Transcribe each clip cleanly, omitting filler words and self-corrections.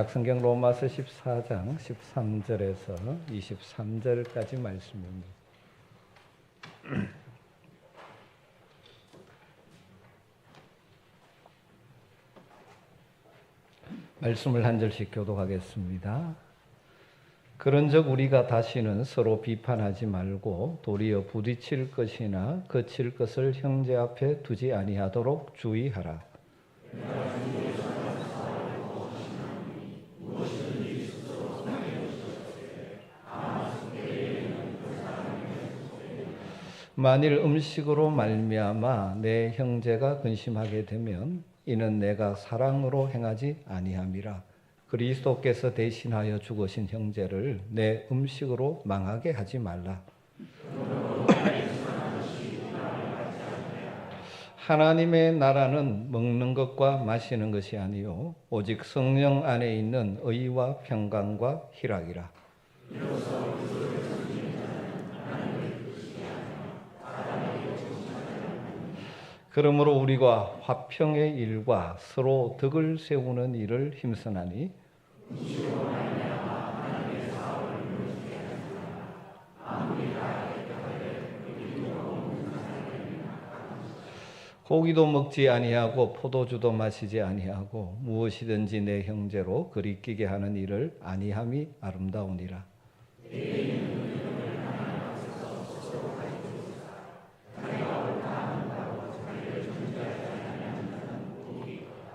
성경 로마서 14장 13절에서 23절까지 말씀입니다. 말씀을 한 절씩 교독하겠습니다. 그런즉 우리가 다시는 서로 비판하지 말고 도리어 부딪힐 것이나 거칠 것을 형제 앞에 두지 아니하도록 주의하라. 만일 음식으로 말미암아 내 형제가 근심하게 되면 이는 내가 사랑으로 행하지 아니함이라. 그리스도께서 대신하여 죽으신 형제를 내 음식으로 망하게 하지 말라. 하나님의 나라는 먹는 것과 마시는 것이 아니요 오직 성령 안에 있는 의와 평강과 희락이라. 그러므로 우리가 화평의 일과 서로 덕을 세우는 일을 힘쓰나니 고기도 먹지 아니하고 포도주도 마시지 아니하고 무엇이든지 내 형제로 거리끼게 하는 일을 아니함이 아름다우니라.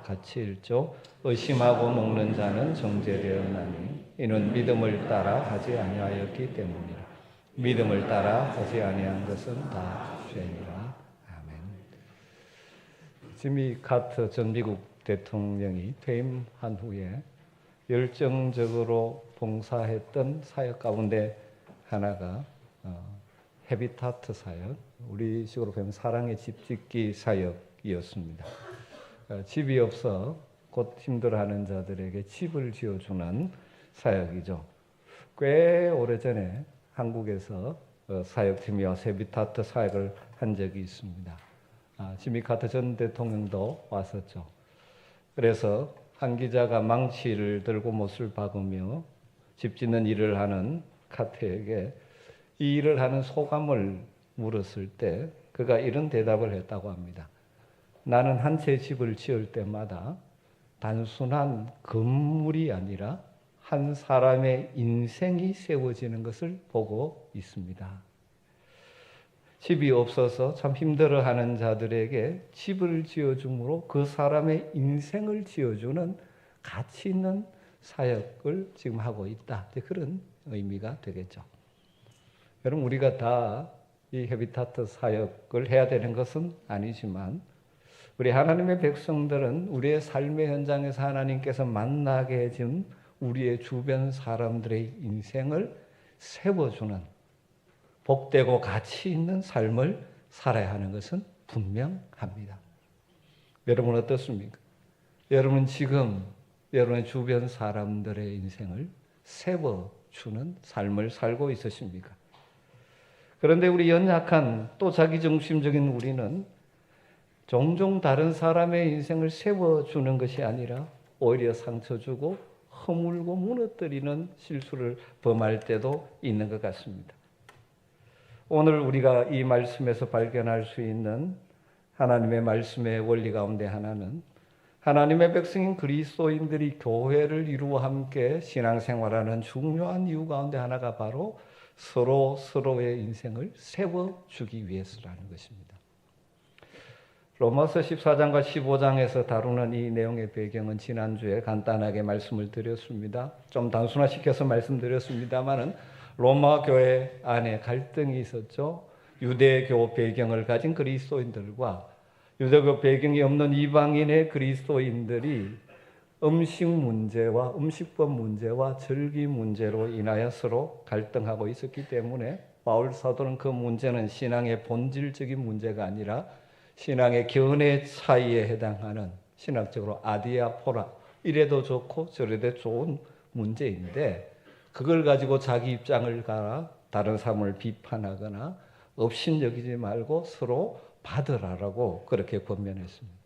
같이 읽죠. 의심하고 먹는 자는 정죄되었나니 이는 믿음을 따라 하지 아니하였기 때문이라. 믿음을 따라 하지 아니한 것은 다 죄니라. 아멘. 지미 카터 전 미국 대통령이 퇴임한 후에 열정적으로 봉사했던 사역 가운데 하나가 헤비타트 사역, 우리식으로 보면 사랑의 집짓기 사역이었습니다. 집이 없어 곧 힘들어하는 자들에게 집을 지어주는 사역이죠. 꽤 오래전에 한국에서 사역팀이 와서 헤비타트 사역을 한 적이 있습니다. 지미 카터 전 대통령도 왔었죠. 그래서 한 기자가 망치를 들고 못을 박으며 집 짓는 일을 하는 카터에게 이 일을 하는 소감을 물었을 때 그가 이런 대답을 했다고 합니다. 나는 한 채 집을 지을 때마다 단순한 건물이 아니라 한 사람의 인생이 세워지는 것을 보고 있습니다. 집이 없어서 참 힘들어하는 자들에게 집을 지어줌으로 그 사람의 인생을 지어주는 가치 있는 사역을 지금 하고 있다. 그런 의미가 되겠죠. 여러분, 우리가 다 이 헤비타트 사역을 해야 되는 것은 아니지만 우리 하나님의 백성들은 우리의 삶의 현장에서 하나님께서 만나게 해준 우리의 주변 사람들의 인생을 세워주는 복되고 가치 있는 삶을 살아야 하는 것은 분명합니다. 여러분 어떻습니까? 여러분 지금 여러분의 주변 사람들의 인생을 세워주는 삶을 살고 있으십니까? 그런데 우리 연약한 또 자기중심적인 우리는 종종 다른 사람의 인생을 세워주는 것이 아니라 오히려 상처 주고 허물고 무너뜨리는 실수를 범할 때도 있는 것 같습니다. 오늘 우리가 이 말씀에서 발견할 수 있는 하나님의 말씀의 원리 가운데 하나는 하나님의 백성인 그리스도인들이 교회를 이루어 함께 신앙생활하는 중요한 이유 가운데 하나가 바로 서로의 인생을 세워주기 위해서라는 것입니다. 로마서 14장과 15장에서 다루는 이 내용의 배경은 지난주에 간단하게 말씀을 드렸습니다. 좀 단순화시켜서 말씀드렸습니다만은 로마 교회 안에 갈등이 있었죠. 유대교 배경을 가진 그리스도인들과 유대교 배경이 없는 이방인의 그리스도인들이 음식 문제와 음식법 문제와 절기 문제로 인하여 서로 갈등하고 있었기 때문에 바울 사도는 그 문제는 신앙의 본질적인 문제가 아니라 신앙의 견해 차이에 해당하는 신학적으로 아디아포라, 이래도 좋고 저래도 좋은 문제인데 그걸 가지고 자기 입장을 가라 다른 사람을 비판하거나 업신여기지 말고 서로 받으라라고 그렇게 권면했습니다.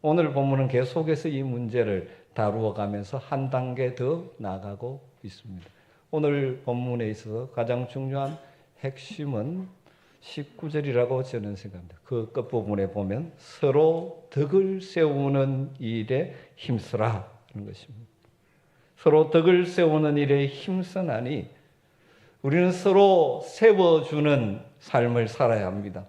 오늘 본문은 계속해서 이 문제를 다루어 가면서 한 단계 더 나아가고 있습니다. 오늘 본문에 있어서 가장 중요한 핵심은 19절이라고 저는 생각합니다. 그 끝부분에 보면 서로 덕을 세우는 일에 힘쓰라 하는 것입니다. 서로 덕을 세우는 일에 힘쓰나니 우리는 서로 세워주는 삶을 살아야 합니다.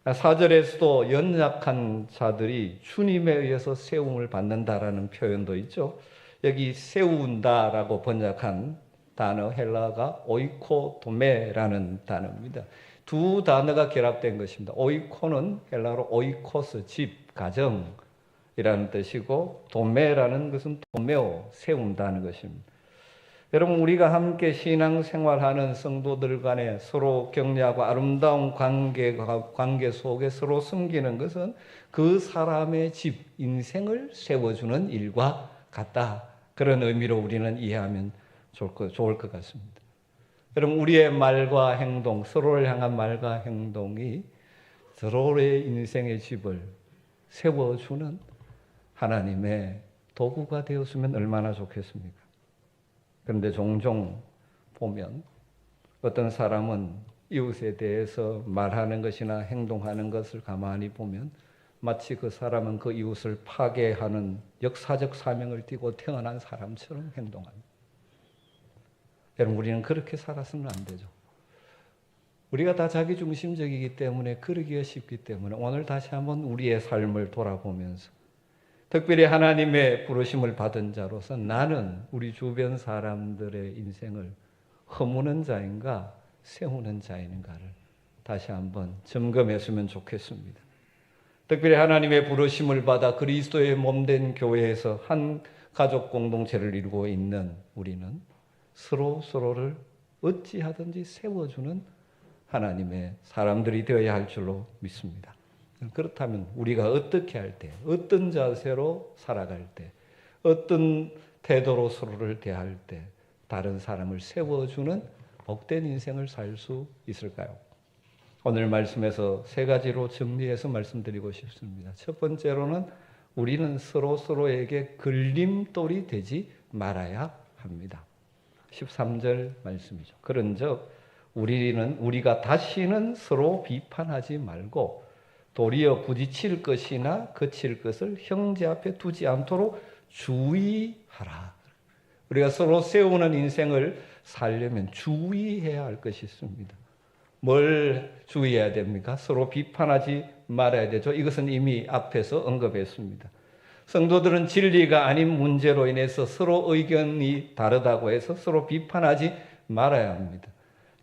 4절에서도 연약한 자들이 주님에 의해서 세움을 받는다라는 표현도 있죠. 여기 세운다라고 번역한 단어 헬라가 오이코도메라는 단어입니다. 두 단어가 결합된 것입니다. 오이코는 헬라로 오이코스, 집, 가정이라는 뜻이고 도메라는 것은 도메오, 세운다는 것입니다. 여러분, 우리가 함께 신앙생활하는 성도들 간에 서로 격려하고 아름다운 관계 속에 서로 섬기는 것은 그 사람의 집, 인생을 세워주는 일과 같다. 그런 의미로 우리는 이해하면 좋을 것 같습니다. 여러분, 우리의 말과 행동, 서로를 향한 말과 행동이 서로의 인생의 집을 세워주는 하나님의 도구가 되었으면 얼마나 좋겠습니까? 그런데 종종 보면 어떤 사람은 이웃에 대해서 말하는 것이나 행동하는 것을 가만히 보면 마치 그 사람은 그 이웃을 파괴하는 역사적 사명을 띠고 태어난 사람처럼 행동합니다. 여러분, 우리는 그렇게 살아서는 안 되죠. 우리가 다 자기중심적이기 때문에 그러기가 쉽기 때문에 오늘 다시 한번 우리의 삶을 돌아보면서 특별히 하나님의 부르심을 받은 자로서 나는 우리 주변 사람들의 인생을 허무는 자인가 세우는 자인가를 다시 한번 점검했으면 좋겠습니다. 특별히 하나님의 부르심을 받아 그리스도의 몸된 교회에서 한 가족 공동체를 이루고 있는 우리는 서로를 어찌하든지 세워주는 하나님의 사람들이 되어야 할 줄로 믿습니다. 그렇다면 우리가 어떻게 할 때, 어떤 자세로 살아갈 때, 어떤 태도로 서로를 대할 때 다른 사람을 세워주는 복된 인생을 살 수 있을까요? 오늘 말씀에서 세 가지로 정리해서 말씀드리고 싶습니다. 첫 번째로는 우리는 서로에게 걸림돌이 되지 말아야 합니다. 13절 말씀이죠. 그런즉 우리가 다시는 서로 비판하지 말고 도리어 부딪힐 것이나 그칠 것을 형제 앞에 두지 않도록 주의하라. 우리가 서로 세우는 인생을 살려면 주의해야 할 것이 있습니다. 뭘 주의해야 됩니까? 서로 비판하지 말아야 되죠. 이것은 이미 앞에서 언급했습니다. 성도들은 진리가 아닌 문제로 인해서 서로 의견이 다르다고 해서 서로 비판하지 말아야 합니다.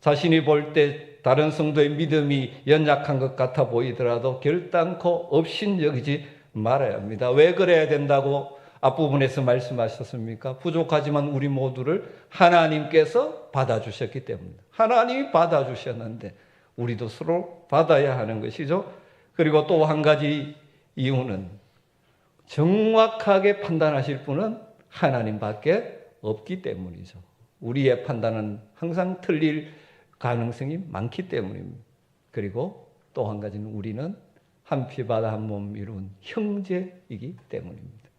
자신이 볼 때 다른 성도의 믿음이 연약한 것 같아 보이더라도 결단코 업신여기지 말아야 합니다. 왜 그래야 된다고 앞부분에서 말씀하셨습니까? 부족하지만 우리 모두를 하나님께서 받아주셨기 때문입니다. 하나님이 받아주셨는데 우리도 서로 받아야 하는 것이죠. 그리고 또 한 가지 이유는 정확하게 판단하실 분은 하나님밖에 없기 때문이죠. 우리의 판단은 항상 틀릴 가능성이 많기 때문입니다. 그리고 또 한 가지는 우리는 한 피바다 한 몸 이룬 형제이기 때문입니다.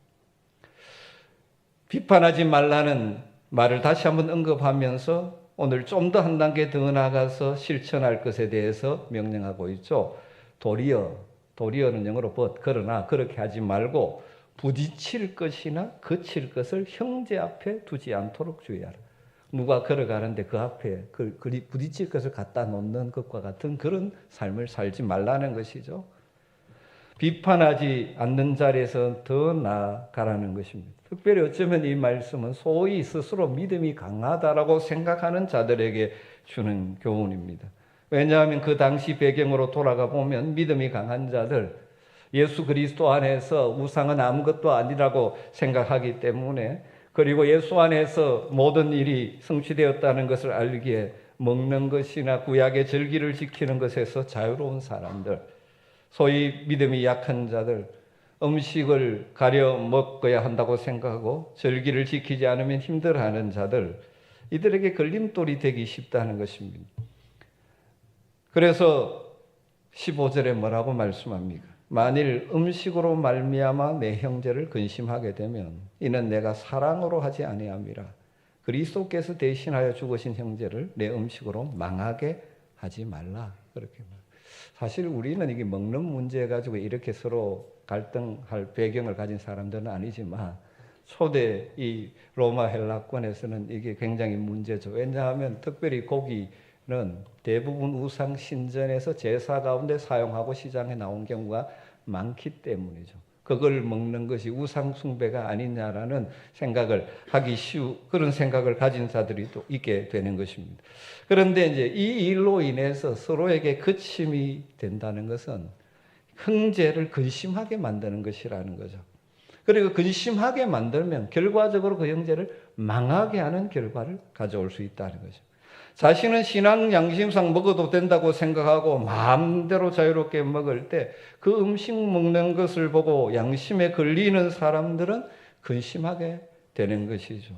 비판하지 말라는 말을 다시 한번 언급하면서 오늘 좀 더 한 단계 더 나가서 실천할 것에 대해서 명령하고 있죠. 도리어는 영어로 but, 그러나 그렇게 하지 말고 부딪힐 것이나 그칠 것을 형제 앞에 두지 않도록 주의하라. 누가 걸어가는데 그 앞에 부딪힐 것을 갖다 놓는 것과 같은 그런 삶을 살지 말라는 것이죠. 비판하지 않는 자리에서 더 나아가라는 것입니다. 특별히 어쩌면 이 말씀은 소위 스스로 믿음이 강하다라고 생각하는 자들에게 주는 교훈입니다. 왜냐하면 그 당시 배경으로 돌아가 보면 믿음이 강한 자들, 예수 그리스도 안에서 우상은 아무것도 아니라고 생각하기 때문에, 그리고 예수 안에서 모든 일이 성취되었다는 것을 알기에 먹는 것이나 구약의 절기를 지키는 것에서 자유로운 사람들, 소위 믿음이 약한 자들, 음식을 가려 먹어야 한다고 생각하고 절기를 지키지 않으면 힘들어하는 자들, 이들에게 걸림돌이 되기 쉽다는 것입니다. 그래서 15절에 뭐라고 말씀합니까? 만일 음식으로 말미암아 내 형제를 근심하게 되면 이는 내가 사랑으로 하지 아니함이라. 그리스도께서 대신하여 죽으신 형제를 내 음식으로 망하게 하지 말라. 그렇게 말. 사실 우리는 이게 먹는 문제 가지고 이렇게 서로 갈등할 배경을 가진 사람들은 아니지만 초대 이 로마 헬라권에서는 이게 굉장히 문제죠. 왜냐하면 특별히 고기는 대부분 우상 신전에서 제사 가운데 사용하고 시장에 나온 경우가 많기 때문이죠. 그걸 먹는 것이 우상 숭배가 아니냐라는 생각을 하기 그런 생각을 가진 자들이 또 있게 되는 것입니다. 그런데 이제 이 일로 인해서 서로에게 거침이 된다는 것은 형제를 근심하게 만드는 것이라는 거죠. 그리고 근심하게 만들면 결과적으로 그 형제를 망하게 하는 결과를 가져올 수 있다는 거죠. 자신은 신앙 양심상 먹어도 된다고 생각하고 마음대로 자유롭게 먹을 때 그 음식 먹는 것을 보고 양심에 걸리는 사람들은 근심하게 되는 것이죠.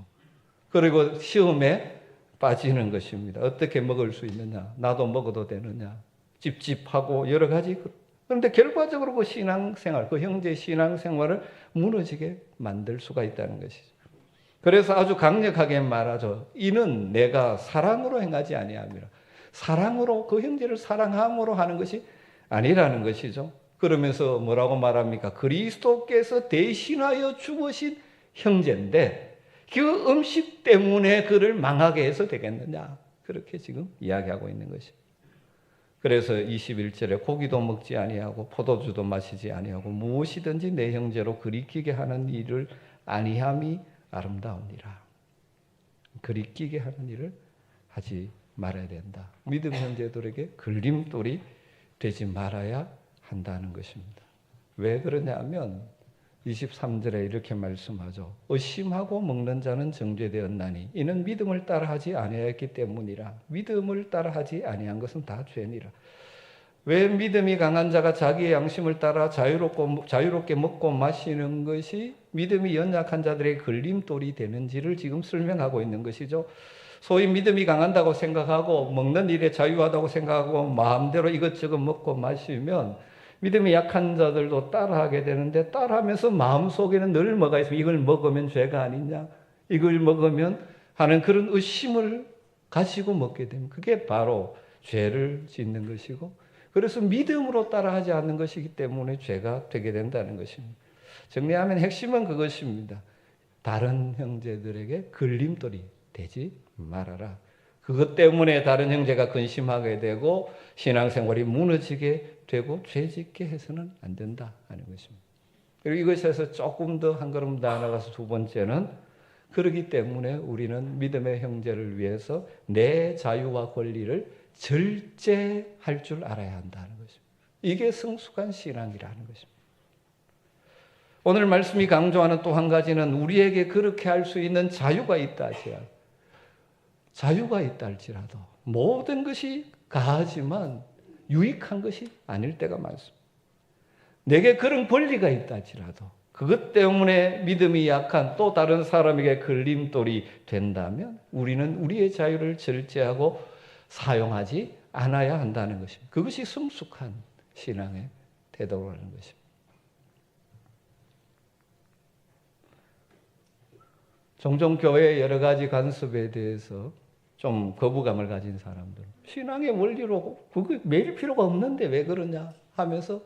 그리고 시험에 빠지는 것입니다. 어떻게 먹을 수 있느냐? 나도 먹어도 되느냐? 찝찝하고 여러 가지. 그런데 결과적으로 그 신앙생활, 그 형제 신앙생활을 무너지게 만들 수가 있다는 것이죠. 그래서 아주 강력하게 말하죠. 이는 내가 사랑으로 행하지 아니함이라. 사랑으로, 그 형제를 사랑함으로 하는 것이 아니라는 것이죠. 그러면서 뭐라고 말합니까? 그리스도께서 대신하여 죽으신 형제인데 그 음식 때문에 그를 망하게 해서 되겠느냐? 그렇게 지금 이야기하고 있는 것입니다. 그래서 21절에 고기도 먹지 아니하고 포도주도 마시지 아니하고 무엇이든지 내 형제로 그리끼게 하는 일을 아니함이 아름다우니라. 그리끼게 하는 일을 하지 말아야 된다. 믿음 형제들에게 걸림돌이 되지 말아야 한다는 것입니다. 왜 그러냐면 23절에 이렇게 말씀하죠. 의심하고 먹는 자는 정죄되었나니 이는 믿음을 따라하지 아니하였기 때문이라. 믿음을 따라하지 아니한 것은 다 죄니라. 왜 믿음이 강한 자가 자기의 양심을 따라 자유롭게 먹고 마시는 것이 믿음이 연약한 자들의 걸림돌이 되는지를 지금 설명하고 있는 것이죠. 소위 믿음이 강한다고 생각하고 먹는 일에 자유하다고 생각하고 마음대로 이것저것 먹고 마시면 믿음이 약한 자들도 따라하게 되는데 따라하면서 마음속에는 늘 뭐가 있으면 이걸 먹으면 죄가 아니냐, 이걸 먹으면 하는 그런 의심을 가지고 먹게 되면 그게 바로 죄를 짓는 것이고, 그래서 믿음으로 따라하지 않는 것이기 때문에 죄가 되게 된다는 것입니다. 정리하면 핵심은 그것입니다. 다른 형제들에게 걸림돌이 되지 말아라. 그것 때문에 다른 형제가 근심하게 되고 신앙생활이 무너지게 되고 죄짓게 해서는 안 된다 하는 것입니다. 그리고 이것에서 조금 더 한 걸음 더 나아가서 두 번째는, 그렇기 때문에 우리는 믿음의 형제를 위해서 내 자유와 권리를 절제할 줄 알아야 한다는 것입니다. 이게 성숙한 신앙이라는 것입니다. 오늘 말씀이 강조하는 또 한 가지는 우리에게 그렇게 할 수 있는 자유가 있다 할지라도, 자유가 있다 할지라도 모든 것이 가하지만 유익한 것이 아닐 때가 많습니다. 내게 그런 권리가 있다 할지라도 그것 때문에 믿음이 약한 또 다른 사람에게 걸림돌이 된다면 우리는 우리의 자유를 절제하고 사용하지 않아야 한다는 것입니다. 그것이 성숙한 신앙의 태도라는 것입니다. 종종 교회의 여러 가지 간섭에 대해서 좀 거부감을 가진 사람들, 신앙의 원리로 그거 매일 필요가 없는데 왜 그러냐 하면서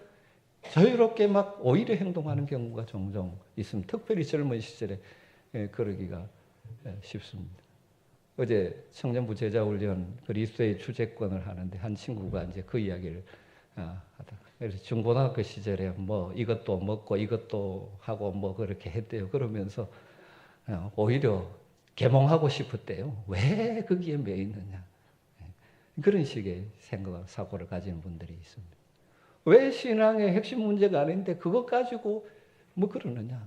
자유롭게 막 오히려 행동하는 경우가 종종 있습니다. 특별히 젊은 시절에 그러기가 쉽습니다. 어제 청년부 제자훈련 그리스도의 주재권을 하는데 한 친구가 이제 그 이야기를 하다가, 그래서 중고등학교 시절에 뭐 이것도 먹고 이것도 하고 뭐 그렇게 했대요. 그러면서 오히려 계몽하고 싶었대요. 왜 거기에 매여 있느냐. 그런 식의 생각, 사고를 가지는 분들이 있습니다. 왜 신앙의 핵심 문제가 아닌데 그것 가지고 뭐 그러느냐.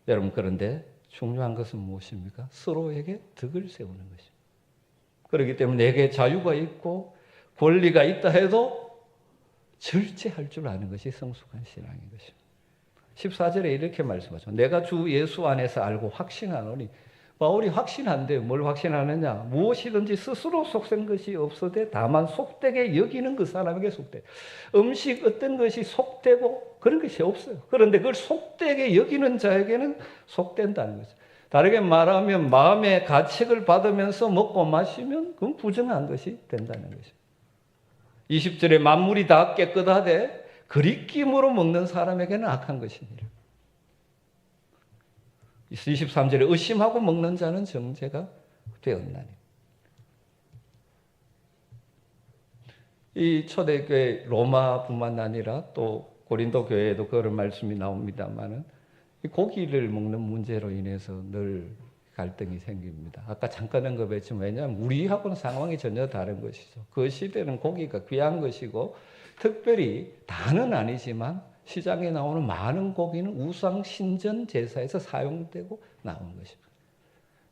여러분, 그런데 중요한 것은 무엇입니까? 서로에게 덕을 세우는 것입니다. 그렇기 때문에 내게 자유가 있고 권리가 있다 해도 절제할 줄 아는 것이 성숙한 신앙인 것입니다. 14절에 이렇게 말씀하죠. 내가 주 예수 안에서 알고 확신하노니 바울이 확신한대요. 뭘 확신하느냐? 무엇이든지 스스로 속된 것이 없어되 다만 속되게 여기는 그 사람에게 속돼. 음식 어떤 것이 속되고 그런 것이 없어요. 그런데 그걸 속되게 여기는 자에게는 속된다는 거죠. 다르게 말하면 마음의 가책을 받으면서 먹고 마시면 그건 부정한 것이 된다는 거죠. 20절에 만물이 다 깨끗하되 그리낌으로 먹는 사람에게는 악한 것이니라. 23절에 의심하고 먹는 자는 정죄가 되었나니. 이 초대교회 로마뿐만 아니라 또 고린도 교회에도 그런 말씀이 나옵니다만은 고기를 먹는 문제로 인해서 늘 갈등이 생깁니다. 아까 잠깐 언급했지만 왜냐하면 우리하고는 상황이 전혀 다른 것이죠. 그 시대는 고기가 귀한 것이고 특별히 다는 아니지만 시장에 나오는 많은 고기는 우상 신전 제사에서 사용되고 나온 것입니다.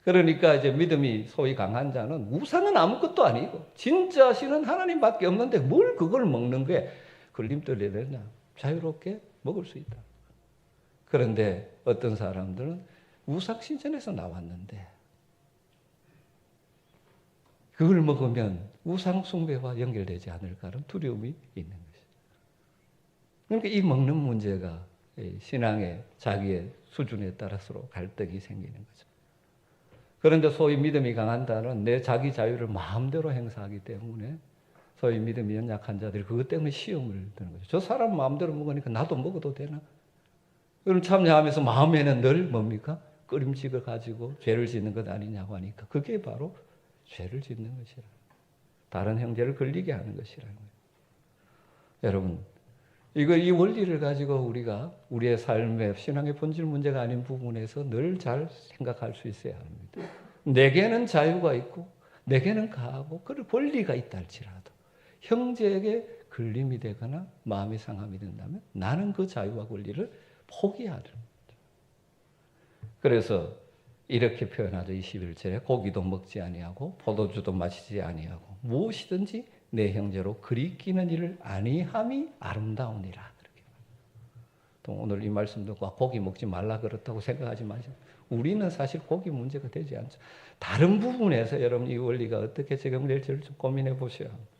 그러니까 이제 믿음이 소위 강한 자는 우상은 아무것도 아니고 진짜 신은 하나님밖에 없는데 뭘 그걸 먹는 게 걸림돌이 되냐? 자유롭게 먹을 수 있다. 그런데 어떤 사람들은 우상 신전에서 나왔는데 그걸 먹으면 우상 숭배와 연결되지 않을까라는 두려움이 있는 것이죠. 그러니까 이 먹는 문제가 신앙의 자기의 수준에 따라서 갈등이 생기는 거죠. 그런데 소위 믿음이 강한 자는 내 자기 자유를 마음대로 행사하기 때문에 소위 믿음이 연약한 자들이 그것 때문에 시험을 드는 거죠. 저 사람 마음대로 먹으니까 나도 먹어도 되나? 그럼 참여하면서 마음에는 늘 뭡니까? 끄림직을 가지고 죄를 짓는 것 아니냐고 하니까 그게 바로 죄를 짓는 것이라. 다른 형제를 걸리게 하는 것이라는 거예요. 여러분, 이 원리를 가지고 우리가 우리의 삶의 신앙의 본질 문제가 아닌 부분에서 늘 잘 생각할 수 있어야 합니다. 내게는 자유가 있고 내게는 가하고 그럴 권리가 있다 할지라도 형제에게 걸림이 되거나 마음이 상함이 된다면 나는 그 자유와 권리를 포기하는 거죠. 그래서 이렇게 표현하죠. 21절에 고기도 먹지 아니하고 포도주도 마시지 아니하고 무엇이든지 내 형제로 그리끼는 일을 아니함이 아름다우니라. 또 오늘 이 말씀 듣고 고기 먹지 말라 그렇다고 생각하지 마시고 우리는 사실 고기 문제가 되지 않죠. 다른 부분에서 여러분 이 원리가 어떻게 적용될지를 좀 고민해 보셔야 합니다.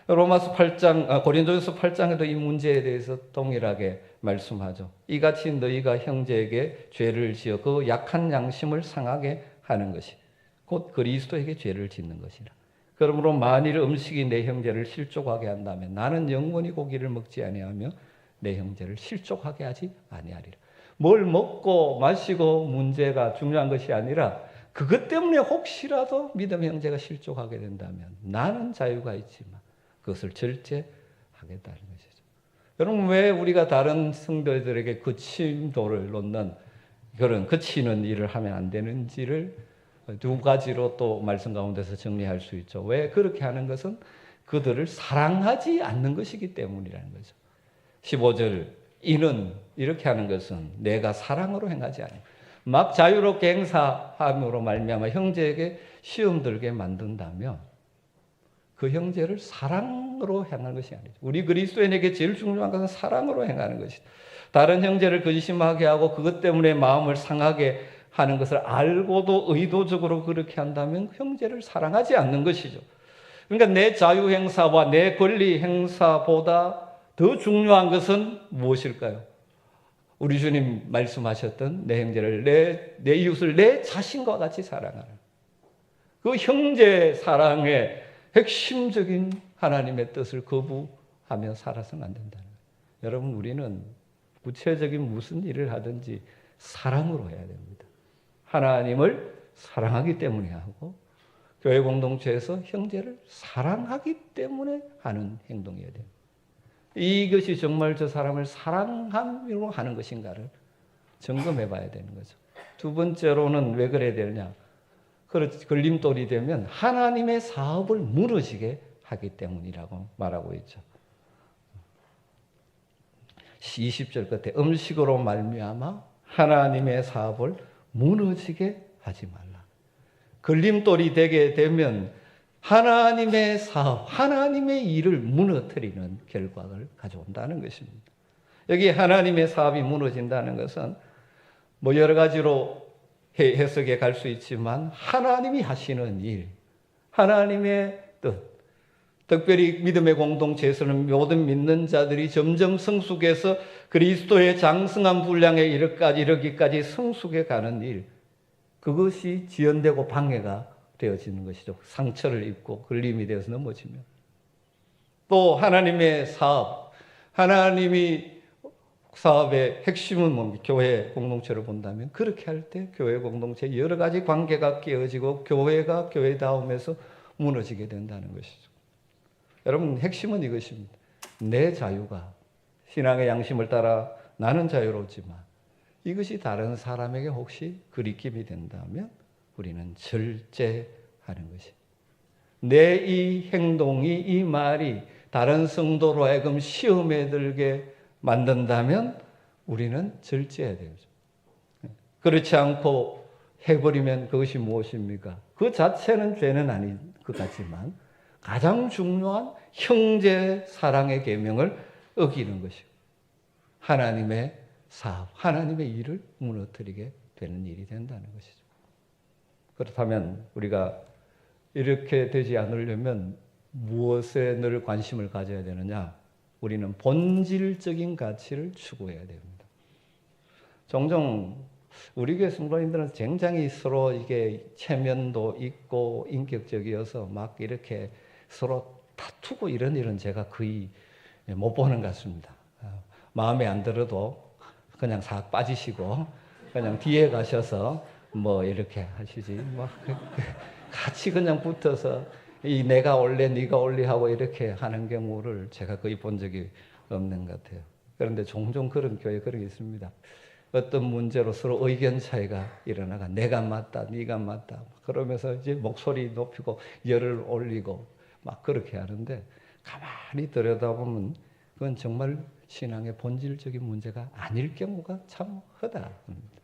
로마서 8장, 고린도전서 8장에도 이 문제에 대해서 동일하게 말씀하죠. 이같이 너희가 형제에게 죄를 지어 그 약한 양심을 상하게 하는 것이 곧 그리스도에게 죄를 짓는 것이라. 그러므로 만일 음식이 내 형제를 실족하게 한다면 나는 영원히 고기를 먹지 아니하며 내 형제를 실족하게 하지 아니하리라. 뭘 먹고 마시고 문제가 중요한 것이 아니라 그것 때문에 혹시라도 믿음 형제가 실족하게 된다면 나는 자유가 있지만 그것을 절제하겠다는 것이죠. 여러분 왜 우리가 다른 성도들에게 그침도를 놓는 그런 그치는 일을 하면 안 되는지를 두 가지로 또 말씀 가운데서 정리할 수 있죠. 왜 그렇게 하는 것은 그들을 사랑하지 않는 것이기 때문이라는 거죠. 15절 이는 이렇게 하는 것은 내가 사랑으로 행하지 않아요. 막 자유롭게 행사함으로 말미암아 형제에게 시험 들게 만든다면 그 형제를 사랑으로 행하는 것이 아니죠. 우리 그리스도인에게 제일 중요한 것은 사랑으로 행하는 것이죠. 다른 형제를 근심하게 하고 그것 때문에 마음을 상하게 하는 것을 알고도 의도적으로 그렇게 한다면 형제를 사랑하지 않는 것이죠. 그러니까 내 자유 행사와 내 권리 행사보다 더 중요한 것은 무엇일까요? 우리 주님 말씀하셨던 내 형제를 내 이웃을 내 자신과 같이 사랑하는 그 형제 사랑의 핵심적인 하나님의 뜻을 거부하며 살아서는 안 된다는 거예요. 여러분 우리는 구체적인 무슨 일을 하든지 사랑으로 해야 됩니다. 하나님을 사랑하기 때문에 하고 교회 공동체에서 형제를 사랑하기 때문에 하는 행동이어야 됩니다. 이것이 정말 저 사람을 사랑함으로 하는 것인가를 점검해 봐야 되는 거죠. 두 번째로는 왜 그래야 되느냐? 걸림돌이 되면 하나님의 사업을 무너지게 하기 때문이라고 말하고 있죠. 20절 끝에 음식으로 말미암아 하나님의 사업을 무너지게 하지 말라. 걸림돌이 되게 되면 하나님의 사업, 하나님의 일을 무너뜨리는 결과를 가져온다는 것입니다. 여기 하나님의 사업이 무너진다는 것은 뭐 여러 가지로 해석에 갈 수 있지만 하나님이 하시는 일, 하나님의 뜻, 특별히 믿음의 공동체에서는 모든 믿는 자들이 점점 성숙해서 그리스도의 장성한 분량에 이르기까지 성숙해 가는 일, 그것이 지연되고 방해가 되어지는 것이죠. 상처를 입고 걸림이 되어서 넘어지면. 또 하나님의 사업, 하나님이 사업의 핵심은 뭡니까? 교회 공동체를 본다면 그렇게 할 때 교회 공동체 여러 가지 관계가 깨어지고 교회가 교회다움에서 무너지게 된다는 것이죠. 여러분, 핵심은 이것입니다. 내 자유가 신앙의 양심을 따라 나는 자유롭지만 이것이 다른 사람에게 혹시 그리낌이 된다면 우리는 절제하는 것이. 내 이 행동이, 이 말이 다른 성도로 하여금 시험에 들게 만든다면 우리는 절제해야 되죠. 그렇지 않고 해버리면 그것이 무엇입니까? 그 자체는 죄는 아닌 것 같지만 가장 중요한 형제 사랑의 계명을 어기는 것이고 하나님의 사업, 하나님의 일을 무너뜨리게 되는 일이 된다는 것이죠. 그렇다면 우리가 이렇게 되지 않으려면 무엇에 늘 관심을 가져야 되느냐? 우리는 본질적인 가치를 추구해야 됩니다. 종종 우리 교회 성도님들은 굉장히 서로 이게 체면도 있고 인격적이어서 막 이렇게 서로 다투고 이런 일은 제가 거의 못 보는 것 같습니다. 마음에 안 들어도 그냥 싹 빠지시고 그냥 뒤에 가셔서 뭐 이렇게 하시지 뭐 같이 그냥 붙어서 이 내가 올래 네가 올래 하고 이렇게 하는 경우를 제가 거의 본 적이 없는 것 같아요. 그런데 종종 그런 교회 그런 게 있습니다. 어떤 문제로 서로 의견 차이가 일어나가 내가 맞다 네가 맞다 그러면서 이제 목소리 높이고 열을 올리고 막 그렇게 하는데 가만히 들여다보면 그건 정말 신앙의 본질적인 문제가 아닐 경우가 참 허다합니다.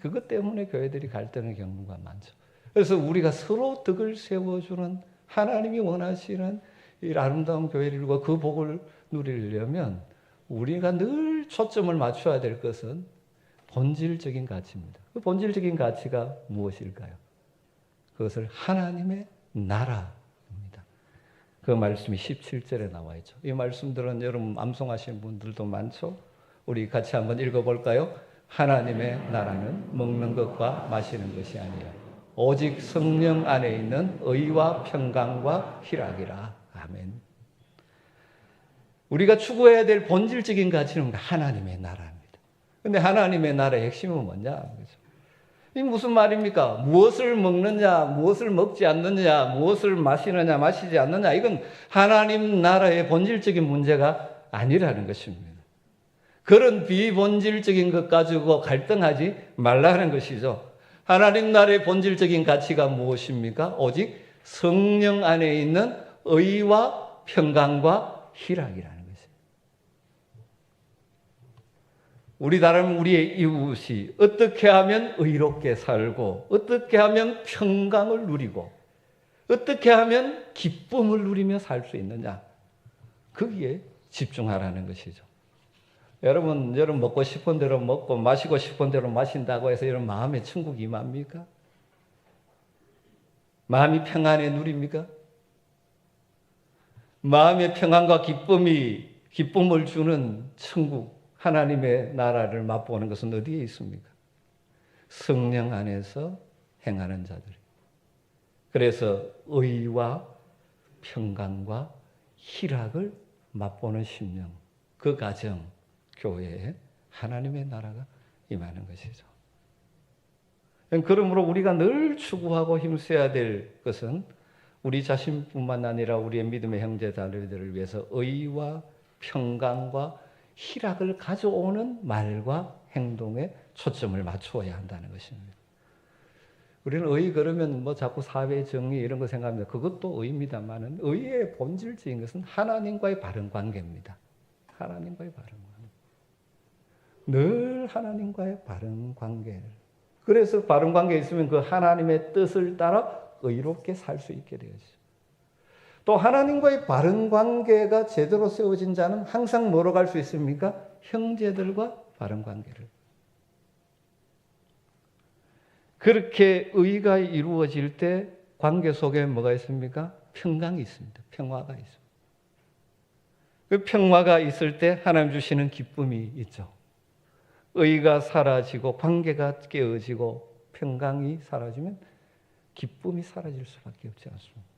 그것 때문에 교회들이 갈등의 경우가 많죠. 그래서 우리가 서로 덕을 세워주는 하나님이 원하시는 이 아름다운 교회를 이루고 그 복을 누리려면 우리가 늘 초점을 맞춰야 될 것은 본질적인 가치입니다. 그 본질적인 가치가 무엇일까요? 그것을 하나님의 나라입니다. 그 말씀이 17절에 나와 있죠. 이 말씀들은 여러분 암송하시는 분들도 많죠. 우리 같이 한번 읽어볼까요? 하나님의 나라는 먹는 것과 마시는 것이 아니라 오직 성령 안에 있는 의와 평강과 희락이라. 아멘. 우리가 추구해야 될 본질적인 가치는 하나님의 나라입니다. 근데 하나님의 나라의 핵심은 뭐냐? 이 무슨 말입니까? 무엇을 먹느냐, 무엇을 먹지 않느냐, 무엇을 마시느냐, 마시지 않느냐, 이건 하나님 나라의 본질적인 문제가 아니라는 것입니다. 그런 비본질적인 것 가지고 갈등하지 말라는 것이죠. 하나님 나라의 본질적인 가치가 무엇입니까? 오직 성령 안에 있는 의와 평강과 희락이라는 것입니다. 다른 우리의 이웃이 어떻게 하면 의롭게 살고 어떻게 하면 평강을 누리고 어떻게 하면 기쁨을 누리며 살 수 있느냐, 거기에 집중하라는 것이죠. 여러분 먹고 싶은 대로 먹고 마시고 싶은 대로 마신다고 해서 여러분 마음에 천국이 임합니까? 마음이 평안에 누립니까? 마음의 평안과 기쁨을 주는 천국, 하나님의 나라를 맛보는 것은 어디에 있습니까? 성령 안에서 행하는 자들. 그래서 의와 평강과 희락을 맛보는 심령, 그 가정, 교회에 하나님의 나라가 임하는 것이죠. 그러므로 우리가 늘 추구하고 힘써야 될 것은 우리 자신뿐만 아니라 우리의 믿음의 형제 자매들을 위해서 의와 평강과 희락을 가져오는 말과 행동에 초점을 맞추어야 한다는 것입니다. 우리는 의 그러면 뭐 자꾸 사회 정의 이런 거 생각합니다. 그것도 의입니다만은 의의 본질적인 것은 하나님과의 바른 관계입니다. 하나님과의 바른 관계. 늘 하나님과의 바른 관계. 그래서 바른 관계에 있으면 그 하나님의 뜻을 따라 의롭게 살 수 있게 되어지죠. 또 하나님과의 바른 관계가 제대로 세워진 자는 항상 뭐로 갈 수 있습니까? 형제들과 바른 관계를. 그렇게 의가 이루어질 때 관계 속에 뭐가 있습니까? 평강이 있습니다. 평화가 있습니다. 그 평화가 있을 때 하나님 주시는 기쁨이 있죠. 의가 사라지고 관계가 깨어지고 평강이 사라지면 기쁨이 사라질 수밖에 없지 않습니까?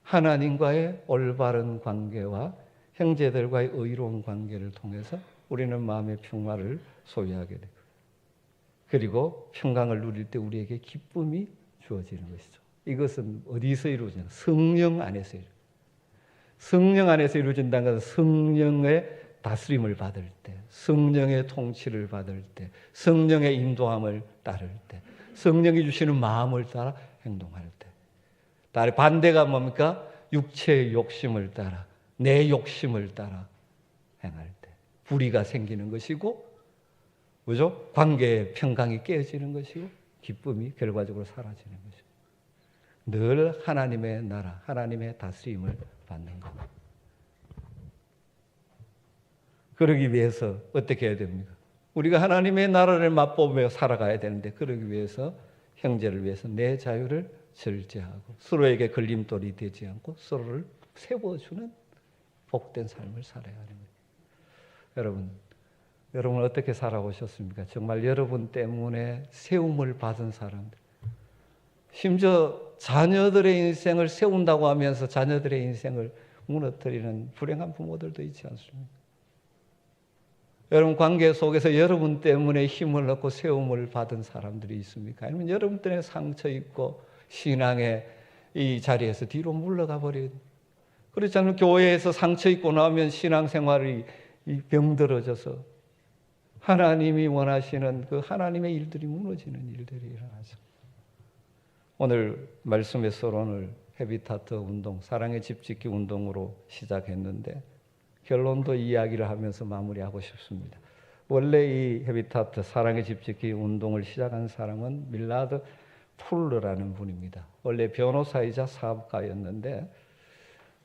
하나님과의 올바른 관계와 형제들과의 의로운 관계를 통해서 우리는 마음의 평화를 소유하게 되고, 그리고 평강을 누릴 때 우리에게 기쁨이 주어지는 것이죠. 이것은 어디서 이루어지냐? 성령 안에서 이루어져요. 성령 안에서 이루어진다는 것은 성령의 다스림을 받을 때, 성령의 통치를 받을 때, 성령의 인도함을 따를 때, 성령이 주시는 마음을 따라 행동할 때. 다른 반대가 뭡니까? 육체의 욕심을 따라, 내 욕심을 따라 행할 때 불의가 생기는 것이고, 그죠? 관계의 평강이 깨어지는 것이고, 기쁨이 결과적으로 사라지는 것이고, 늘 하나님의 나라, 하나님의 다스림을 받는 것. 그러기 위해서 어떻게 해야 됩니까? 우리가 하나님의 나라를 맛보며 살아가야 되는데, 그러기 위해서 형제를 위해서 내 자유를 절제하고 서로에게 걸림돌이 되지 않고 서로를 세워주는 복된 삶을 살아야 하는 거예요. 여러분 어떻게 살아오셨습니까? 정말 여러분 때문에 세움을 받은 사람들, 심지어 자녀들의 인생을 세운다고 하면서 자녀들의 인생을 무너뜨리는 불행한 부모들도 있지 않습니까? 여러분 관계 속에서 여러분 때문에 힘을 얻고 세움을 받은 사람들이 있습니까? 아니면 여러분 때문에 상처 입고 신앙의 이 자리에서 뒤로 물러가 버린, 그렇지 않으면 교회에서 상처 입고 나오면 신앙생활이 병들어져서 하나님이 원하시는 그 하나님의 일들이 무너지는 일들이 일어나죠. 오늘 말씀에서 오늘 헤비타트 운동, 사랑의 집짓기 운동으로 시작했는데 결론도 이야기를 하면서 마무리하고 싶습니다. 원래 이 헤비타트 사랑의 집짓기 운동을 시작한 사람은 밀라드 풀러라는 분입니다. 원래 변호사이자 사업가였는데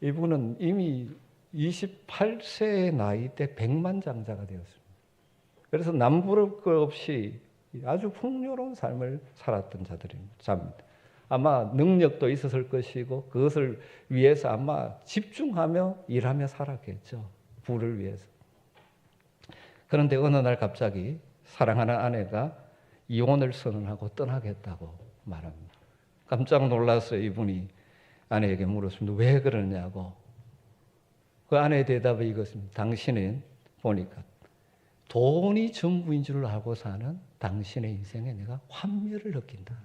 이분은 이미 28세의 나이 때 백만장자가 되었습니다. 그래서 남부를 것 없이 아주 풍요로운 삶을 살았던 자입니다. 아마 능력도 있었을 것이고 그것을 위해서 아마 집중하며 일하며 살았겠죠. 부를 위해서. 그런데 어느 날 갑자기 사랑하는 아내가 이혼을 선언하고 떠나겠다고 말합니다. 깜짝 놀라서 이분이 아내에게 물었습니다. 왜 그러냐고. 그 아내의 대답이 이것입니다. 당신은 보니까 돈이 전부인 줄 알고 사는 당신의 인생에 내가 환멸을 느낀다.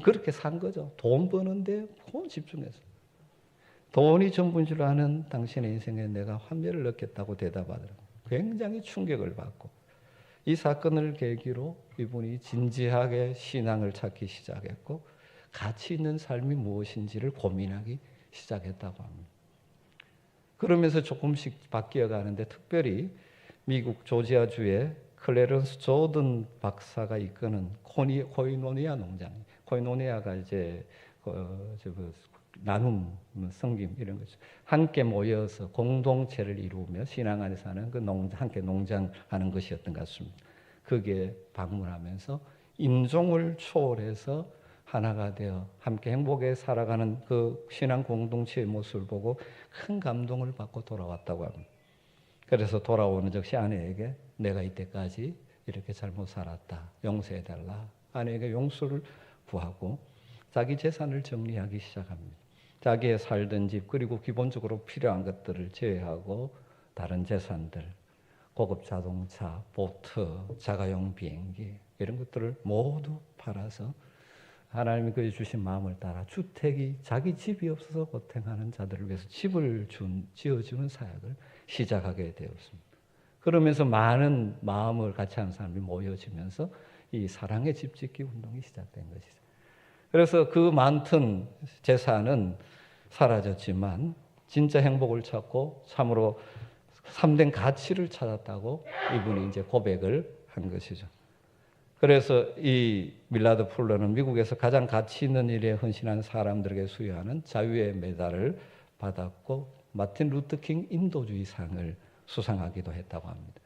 그렇게 산 거죠. 돈 버는데 너무 집중해서. 돈이 전부인 줄 아는 당신의 인생에 내가 환멸을 느꼈다고 대답하더라고요. 굉장히 충격을 받고 이 사건을 계기로 이분이 진지하게 신앙을 찾기 시작했고 가치 있는 삶이 무엇인지를 고민하기 시작했다고 합니다. 그러면서 조금씩 바뀌어 가는데 특별히 미국 조지아주의 클래런스 조던 박사가 이끄는 코이노니아 농장, 코이노니아가 이제 나눔, 섬김 이런 거죠. 함께 모여서 공동체를 이루며 신앙 안에 사는 그 함께 농장하는 것이었던 것 같습니다. 거기에 방문하면서 인종을 초월해서 하나가 되어 함께 행복에 살아가는 그 신앙 공동체의 모습을 보고 큰 감동을 받고 돌아왔다고 합니다. 그래서 돌아오는 즉시 아내에게 내가 이때까지 이렇게 잘못 살았다. 용서해달라. 아내에게 용서를 구하고 자기 재산을 정리하기 시작합니다. 자기의 살던 집 그리고 기본적으로 필요한 것들을 제외하고 다른 재산들, 고급 자동차, 보트, 자가용 비행기 이런 것들을 모두 팔아서 하나님이 그에 주신 마음을 따라 주택이 자기 집이 없어서 고통하는 자들을 위해서 집을 지어주는 사역을 시작하게 되었습니다. 그러면서 많은 마음을 같이 하는 사람이 모여지면서 이 사랑의 집짓기 운동이 시작된 것이죠. 그래서 그 많던 재산은 사라졌지만 진짜 행복을 찾고 참으로 참된 가치를 찾았다고 이분이 이제 고백을 한 것이죠. 그래서 이 밀라드 풀러는 미국에서 가장 가치 있는 일에 헌신한 사람들에게 수여하는 자유의 메달을 받았고 마틴 루터킹 인도주의상을 수상하기도 했다고 합니다.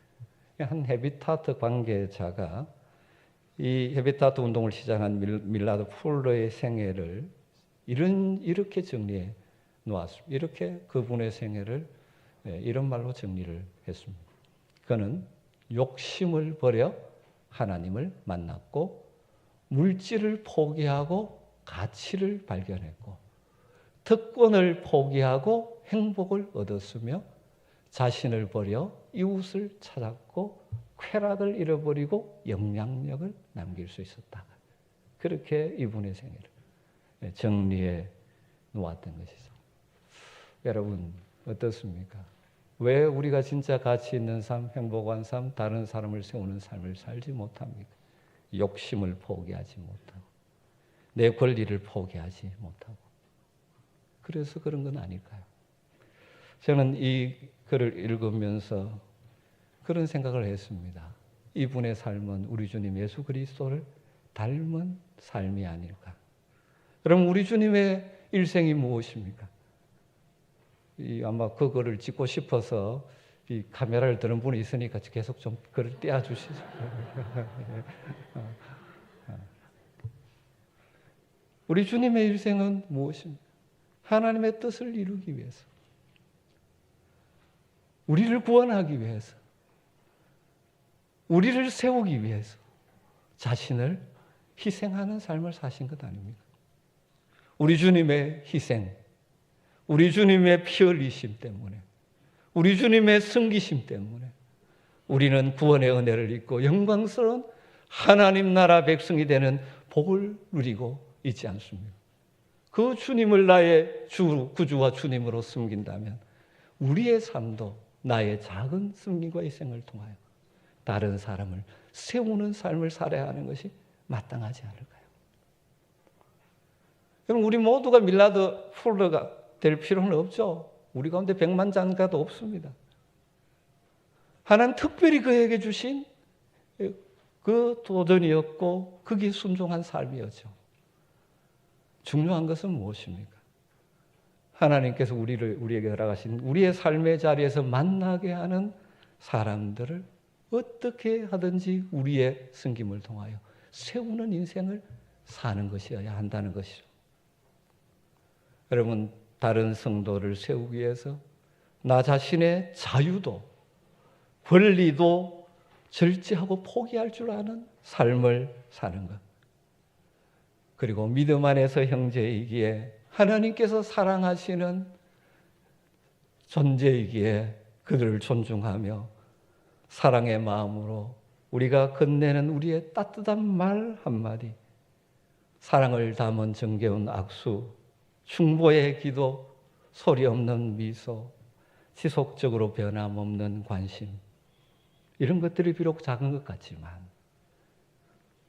한 헤비타트 관계자가 이 헤비타트 운동을 시작한 밀라드 풀러의 생애를 이렇게 정리해 놓았습니다. 이렇게 그분의 생애를 이런 말로 정리를 했습니다. 그는 욕심을 버려 하나님을 만났고 물질을 포기하고 가치를 발견했고 특권을 포기하고 행복을 얻었으며 자신을 버려 이웃을 찾았고 쾌락을 잃어버리고 영향력을 남길 수 있었다. 그렇게 이분의 생애를 정리해 놓았던 것이죠. 여러분 어떻습니까? 왜 우리가 진짜 가치 있는 삶, 행복한 삶, 다른 사람을 세우는 삶을 살지 못합니까? 욕심을 포기하지 못하고 내 권리를 포기하지 못하고 그래서 그런 건 아닐까요? 저는 이 글을 읽으면서 그런 생각을 했습니다. 이분의 삶은 우리 주님 예수 그리스도를 닮은 삶이 아닐까. 그럼 우리 주님의 일생이 무엇입니까? 아마 그 글을 찍고 싶어서 이 카메라를 드는 분이 있으니까 계속 좀 글을 떼어주시죠. 우리 주님의 일생은 무엇입니까? 하나님의 뜻을 이루기 위해서, 우리를 구원하기 위해서, 우리를 세우기 위해서 자신을 희생하는 삶을 사신 것 아닙니까? 우리 주님의 희생, 우리 주님의 피 흘리심 때문에, 우리 주님의 섬기심 때문에 우리는 구원의 은혜를 입고 영광스러운 하나님 나라 백성이 되는 복을 누리고 있지 않습니까? 그 주님을 나의 구주와 주님으로 섬긴다면 우리의 삶도 나의 작은 섬김과 희생을 통하여 다른 사람을 세우는 삶을 살아야 하는 것이 마땅하지 않을까요? 그럼 우리 모두가 밀라드 풀러가 될 필요는 없죠. 우리 가운데 백만장가도 없습니다. 하나님 특별히 그에게 주신 그 도전이었고 그게 순종한 삶이었죠. 중요한 것은 무엇입니까? 하나님께서 우리에게 허락하신 우리의 삶의 자리에서 만나게 하는 사람들을 어떻게 하든지 우리의 섬김을 통하여 세우는 인생을 사는 것이어야 한다는 것이죠. 여러분, 다른 성도를 세우기 위해서 나 자신의 자유도 권리도 절제하고 포기할 줄 아는 삶을 사는 것. 그리고 믿음 안에서 형제이기에 하나님께서 사랑하시는 존재이기에 그들을 존중하며 사랑의 마음으로 우리가 건네는 우리의 따뜻한 말 한마디, 사랑을 담은 정겨운 악수, 충보의 기도, 소리 없는 미소, 지속적으로 변함없는 관심, 이런 것들이 비록 작은 것 같지만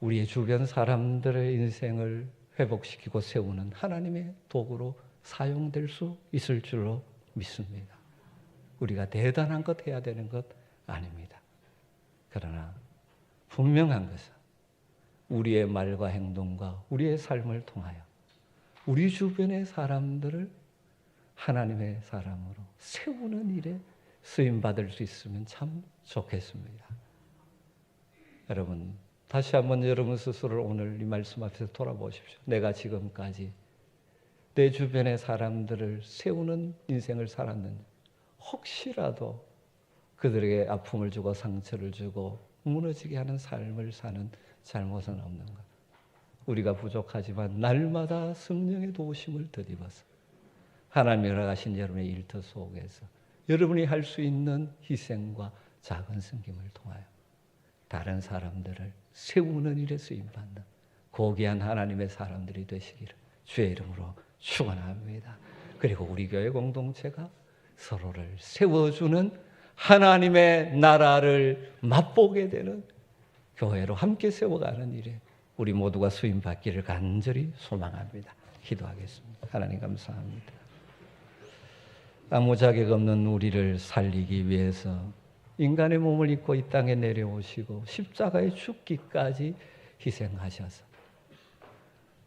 우리의 주변 사람들의 인생을 회복시키고 세우는 하나님의 도구로 사용될 수 있을 줄로 믿습니다. 우리가 대단한 것 해야 되는 것 아닙니다. 그러나 분명한 것은 우리의 말과 행동과 우리의 삶을 통하여 우리 주변의 사람들을 하나님의 사람으로 세우는 일에 쓰임받을 수 있으면 참 좋겠습니다. 여러분, 다시 한번 여러분 스스로를 오늘 이 말씀 앞에서 돌아보십시오. 내가 지금까지 내 주변의 사람들을 세우는 인생을 살았는지, 혹시라도 그들에게 아픔을 주고 상처를 주고 무너지게 하는 삶을 사는 잘못은 없는가? 우리가 부족하지만 날마다 성령의 도우심을 덧입어서 하나님이 허락하신 여러분의 일터 속에서 여러분이 할 수 있는 희생과 작은 섬김을 통하여 다른 사람들을 세우는 일에 쓰임받는 고귀한 하나님의 사람들이 되시기를 주의 이름으로 축원합니다. 그리고 우리 교회 공동체가 서로를 세워주는 하나님의 나라를 맛보게 되는 교회로 함께 세워가는 일에 우리 모두가 수임받기를 간절히 소망합니다. 기도하겠습니다. 하나님 감사합니다. 아무 자격 없는 우리를 살리기 위해서 인간의 몸을 입고 이 땅에 내려오시고 십자가에 죽기까지 희생하셔서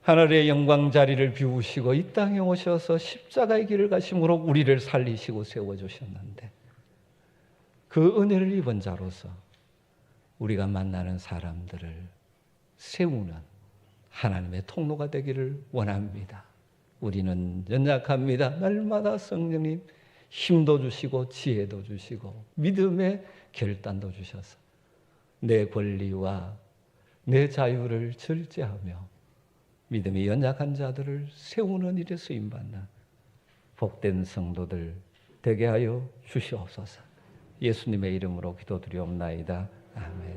하늘의 영광 자리를 비우시고 이 땅에 오셔서 십자가의 길을 가심으로 우리를 살리시고 세워주셨는데 그 은혜를 입은 자로서 우리가 만나는 사람들을 세우는 하나님의 통로가 되기를 원합니다. 우리는 연약합니다. 날마다 성령님 힘도 주시고 지혜도 주시고 믿음의 결단도 주셔서 내 권리와 내 자유를 절제하며 믿음이 연약한 자들을 세우는 일에 쓰임받는 복된 성도들 되게 하여 주시옵소서. 예수님의 이름으로 기도드리옵나이다. 아멘.